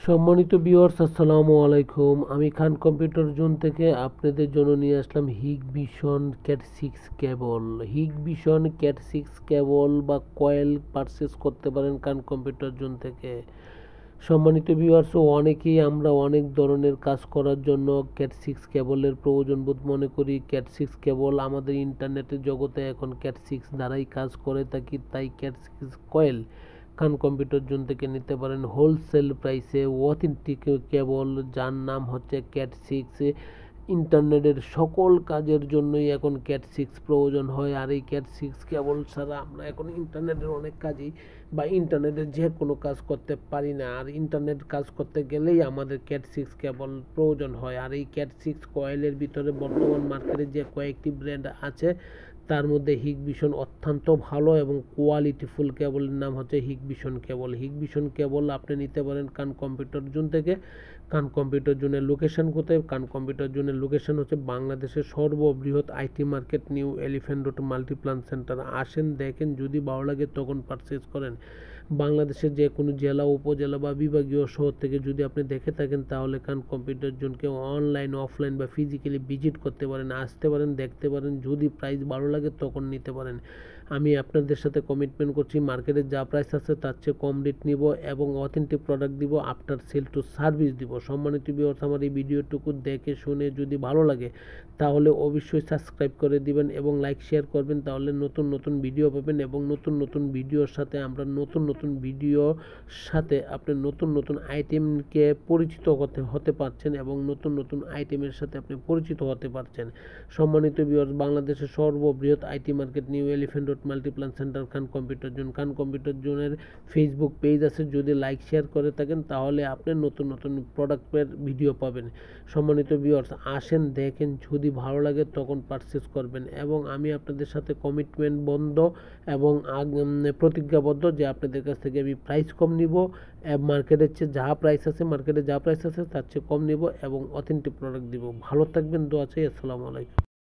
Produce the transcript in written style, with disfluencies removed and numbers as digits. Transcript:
সম্মানিত ভিউয়ার্স, আসসালামু আলাইকুম। আমি খান কম্পিউটার জোন থেকে আপনাদের জন্য নিয়ে আসলাম হিগবিশন ক্যাট 6 কেবল। হিগবিশন ক্যাট 6 কেবল বা কয়েল পারচেস করতে পারেন খান কম্পিউটার জোন থেকে। সম্মানিত ভিউয়ার্স, অনেকেই আমরা অনেক ধরনের কাজ করার জন্য ক্যাট 6 কেবলের প্রয়োজন বোধ মনে করি। ক্যাট 6 কেবল আমাদের ইন্টারনেটের জগতে এখন ক্যাট 6 দ্বারাই কাজ করে থাকি, তাই ক্যাট 6 কয়েল খান কম্পিউটার জোন থেকে নিতে পারেন হোলসেল প্রাইসে অথেন্টিক কেবল, যার নাম হচ্ছে ক্যাট 6। ইন্টারনেটের সকল কাজের জন্যই এখন ক্যাট 6 প্রয়োজন হয়, আর এই ক্যাট 6 কেবল ছাড়া আমরা এখন ইন্টারনেটের অনেক কাজই বা ইন্টারনেটের যে কোনো কাজ করতে পারি না। আর ইন্টারনেট কাজ করতে গেলেই আমাদের ক্যাট 6 কেবল প্রয়োজন হয়। আর এই ক্যাট 6 কয়েলের ভিতরে বর্তমান মার্কেটে যে কয়েকটি ব্র্যান্ড আছে তার মধ্যে হিগবিশন অত্যন্ত ভালো এবং কোয়ালিটিফুল কেবলের নাম হচ্ছে হিগবিশন কেবল। হিগবিশন কেবল আপনি নিতে পারেন খান কম্পিউটার জোন থেকে। খান কম্পিউটার জোনের লোকেশন কোথায়? খান কম্পিউটার জোনের লোকেশন হচ্ছে বাংলাদেশের সর্ববৃহৎ IT market new elephant road Multiplan centre. আসেন, দেখেন, যদি ভালো লাগে তখন পারচেজ করেন। বাংলাদেশের যে কোনো জেলা, উপজেলা বা বিভাগীয় শহর থেকে যদি আপনি দেখে থাকেন তাহলে খান কম্পিউটার জোনকে অনলাইন, অফলাইন বা ফিজিক্যালি ভিজিট করতে পারেন, আসতে পারেন, দেখতে পারেন। যদি প্রাইস ভালো লাগে তখন নিতে পারেন। আমি আপনাদের সাথে কমিটমেন্ট করছি, মার্কেটে যা প্রাইস আছে তার চেয়ে কম রেট নিব এবং অথেন্টিক প্রোডাক্ট দিব, আফটার সেল টু সার্ভিস দিব। সম্মানিত ভিউয়ার্স, আমার এই ভিডিওটুকু দেখে শুনে যদি ভালো লাগে তাহলে অবশ্যই সাবস্ক্রাইব করে দিবেন এবং লাইক শেয়ার করবেন, তাহলে নতুন নতুন ভিডিও পাবেন এবং নতুন নতুন ভিডিওর সাথে আমরা নতুন নতুন ভিডিওর সাথে আপনি নতুন নতুন আইটেমকে পরিচিত হতে পারছেন এবং নতুন নতুন আইটেমের সাথে আপনি পরিচিত হতে পারছেন। সম্মানিত ভিউয়ার্স, বাংলাদেশের সর্ববৃহৎ IT market new elephant road Multiplan centre Khan computer zone. Khan computer জোনের ফেসবুক পেজ আছে, যদি লাইক শেয়ার করে থাকেন তাহলে আপনি নতুন নতুন প্রোডাক্টের ভিডিও পাবেন। সম্মানিত ভিউয়ার্স, আসেন, দেখেন, যদি ভালো লাগে তখন পারচেস করবেন এবং আমি আপনাদের সাথে কমিটমেন্ট বন্ধ এবং প্রতিজ্ঞাবদ্ধ যে আপনাদের কাছ থেকে আমি প্রাইস কম নিব, মার্কেটের চেয়ে যা প্রাইস আছে, মার্কেটে যা প্রাইস আছে তার চেয়ে কম নিব এবং অথেন্টিক প্রোডাক্ট দিব। ভালো থাকবেন, দোয়া চাই। আসসালামু আলাইকুম।